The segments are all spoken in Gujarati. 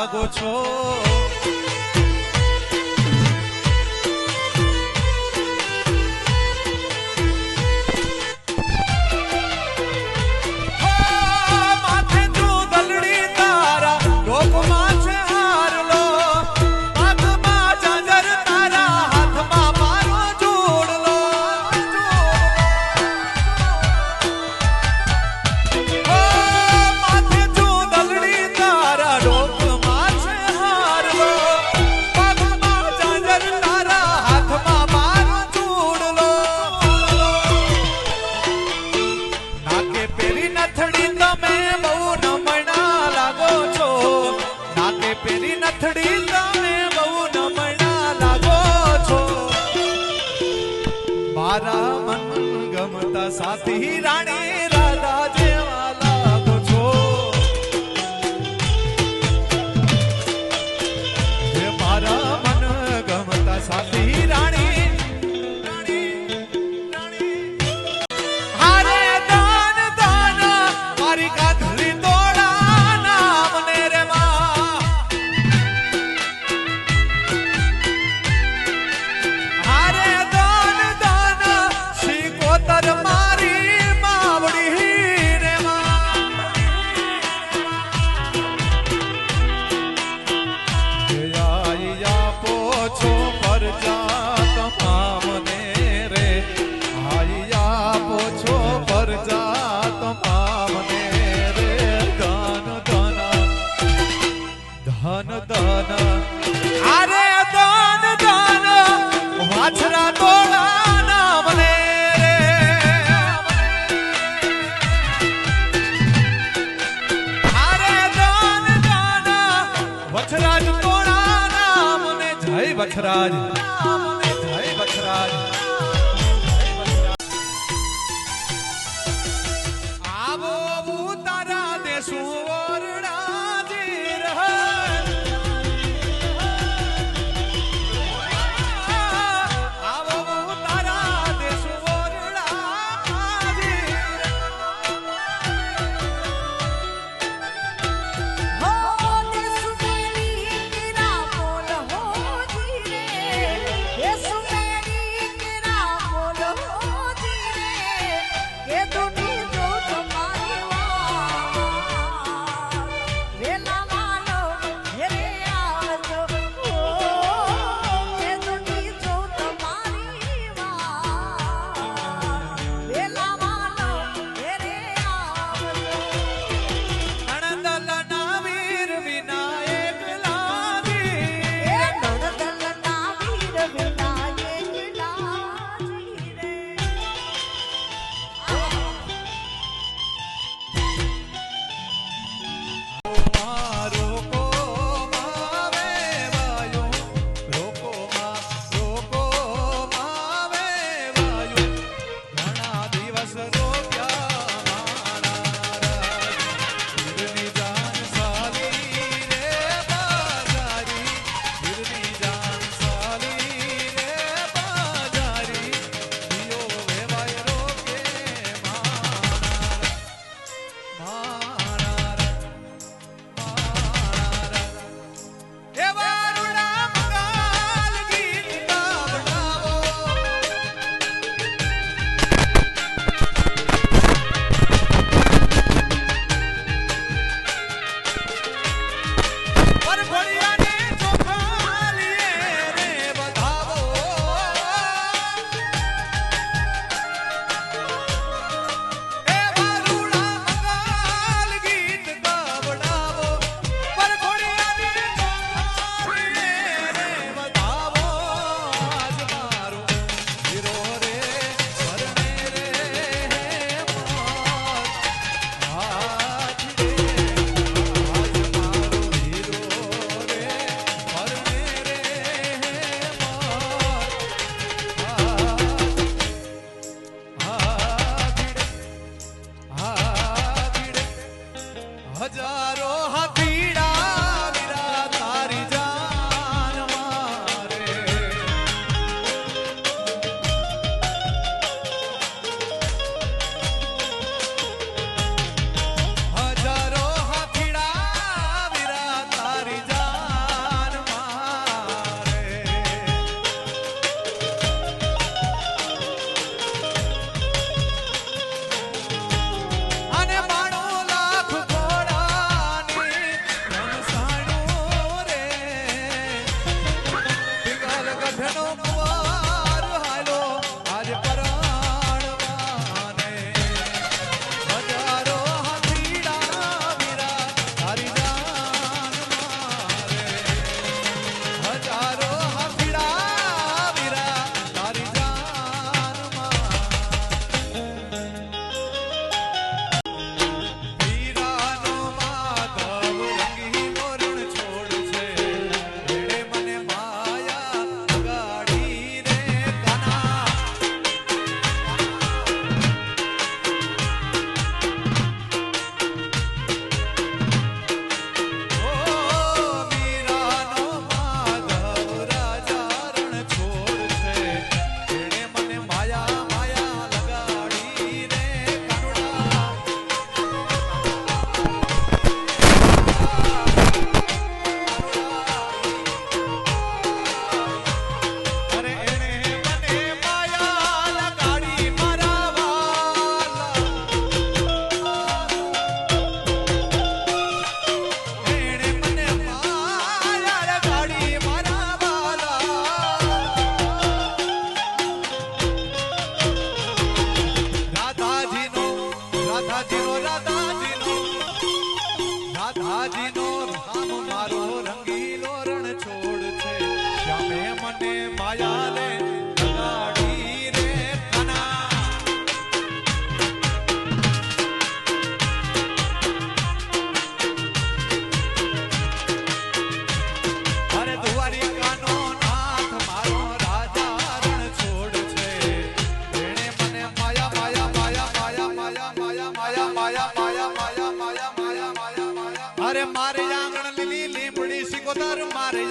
લાગો છો મારા મન ગમતા સાથી રાણી રાધા જેવા લાગો છો મારા મન ગમતા સાથી રાણી હારે દાન દાન મારી કાંધરી તોડા નામ ને રે માં હારે મારી માવડી રે માં આઈ આપો છો પરજા તમામ ને રે આઈ આપો છો પરજા તમામ ને રે ધન ધન ધન ધન અરે ધન ધન વાછરા તોડા નામ ને વછરાજ તોડા નામ ને જય વછરાજ નામ ને જય વછરાજ આવો તારા દેશુ ઓરડા જીર આવો તારા દેશુ ઓરડા જીર Yes,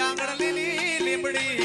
આંગણ લીલી લીમડી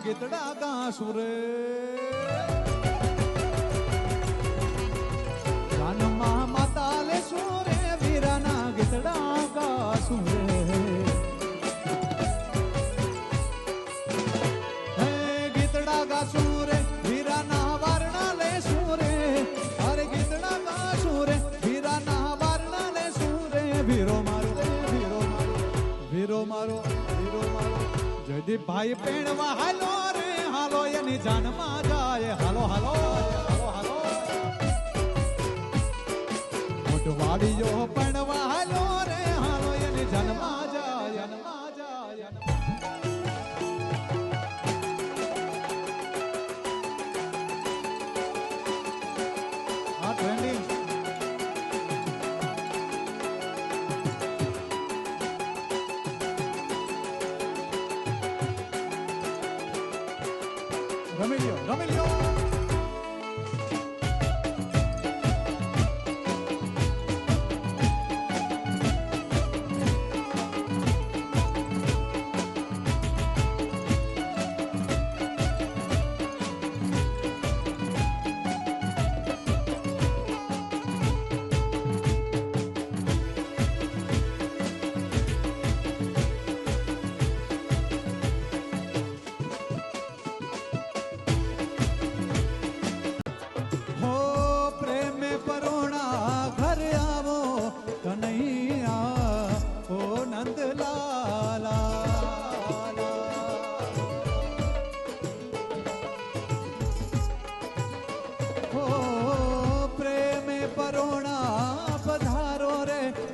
ગીતડા ગાસુરે જાનમાં માતા લે સુરે વીરાના ગીતડા ગાસુરે હે ગીતડા ગાસુરે વીરાના વારણા લે સુરે અરે ગીતડા ગાસુરે વીરાના વારણા લે સુરે વીરો મારો વીરો મારો વીરો મારો વીરો મારો જયદીપ ભાઈ પેણવા હાલો રે હાલો એની જાનમાં જાય હાલો હાલો હાલો હાલો મોટવાડીઓ પેણવા હાલો રે હાલો એની જાનમાં જાય જાનમાં જાય આ ટ્રેન્ડિંગ Ramilio, Ramilio.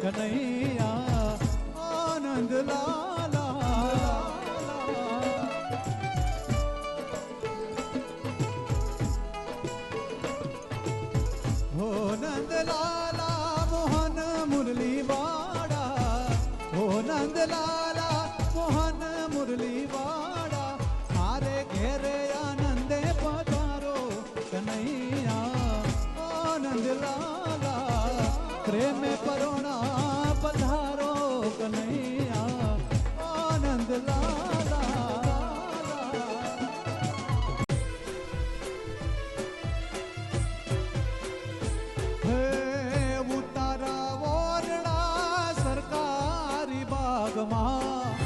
કનૈયા આનંદ લાલા હો નંદ લાલા મોહન મુરલી વાડા હો નંદ લાલા મોહન મુરલી વાડા મારે ઘેરે આનંદે પધારો કનૈયા આનંદ લાલા પ્રેમે પરોણા પધારો કનૈયા આનંદ લાલા હે ઉતારા ઓરડા સરકારી બાગમાં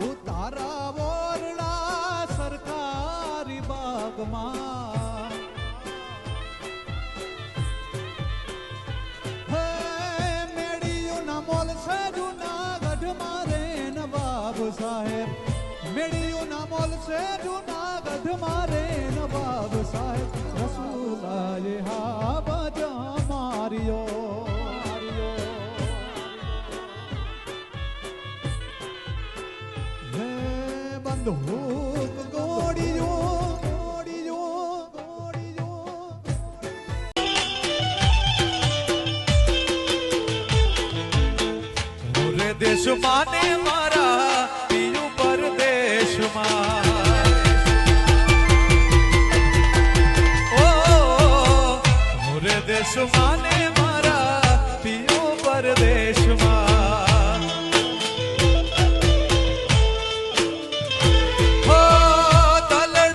ઉતારા ઓરડા સરકારી બાગમાં સાહેબ મેળિયું ના મોલ છે જૂનાગઢ મારે નવાબ સાહેબ રસુલાએ હા બજા માર્યો હે બંદૂક ગોળીયો ગોળીયો ગોળીયો મોરે દેશ માને મારા દેશમાને મારા પિયો પરદેશમાં હો તલડ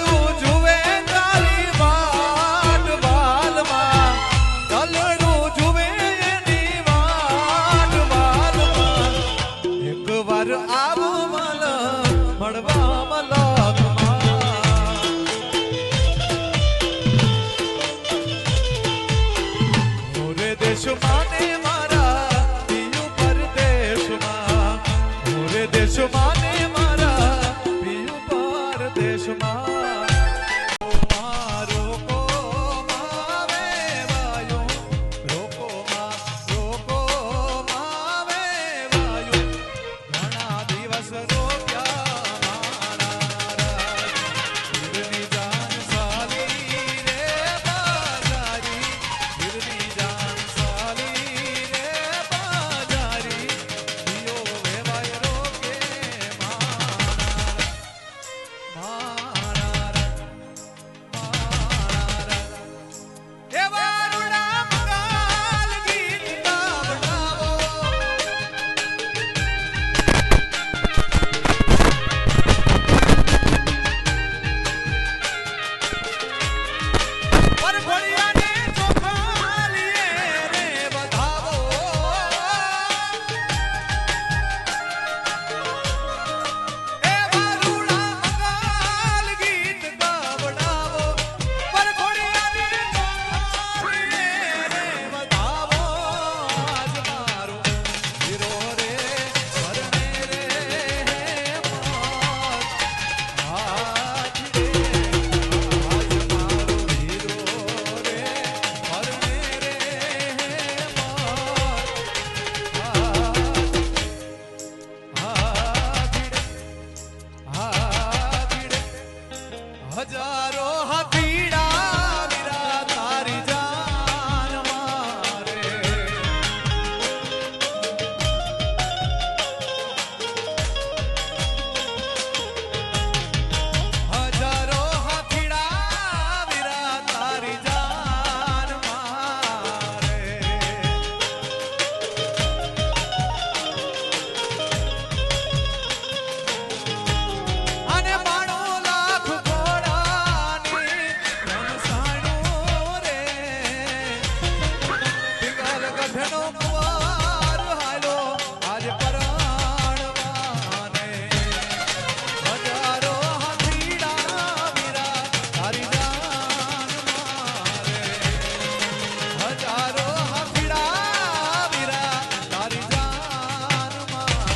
હજારો હાથીડા વીરા તારી જાન મારે હજારો હાથીડા વીરા તારી જાન મારે અને 92 લાખ ઘોડાની રમસાણું રે પિંગલ ગઢનો કુંવાર હાલો આજ પરાણવાને હજારો હાથીડા વીરા તારી જાન મારે હજારો હાથીડા વીરા તારી જાન મારે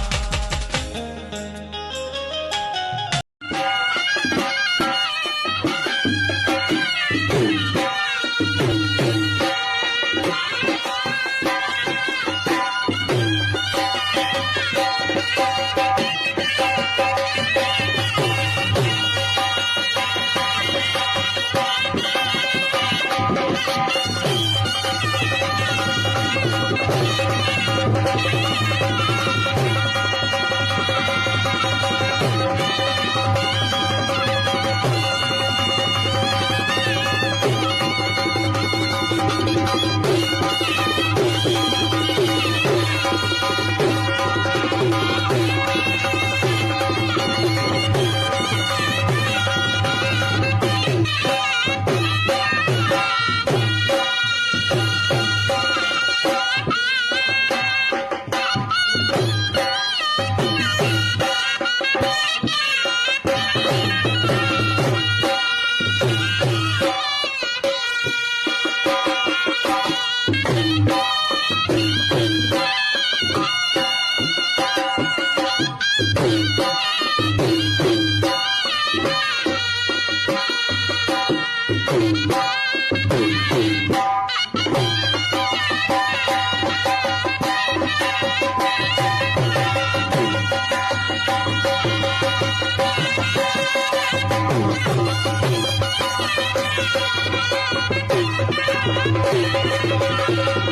Thank you.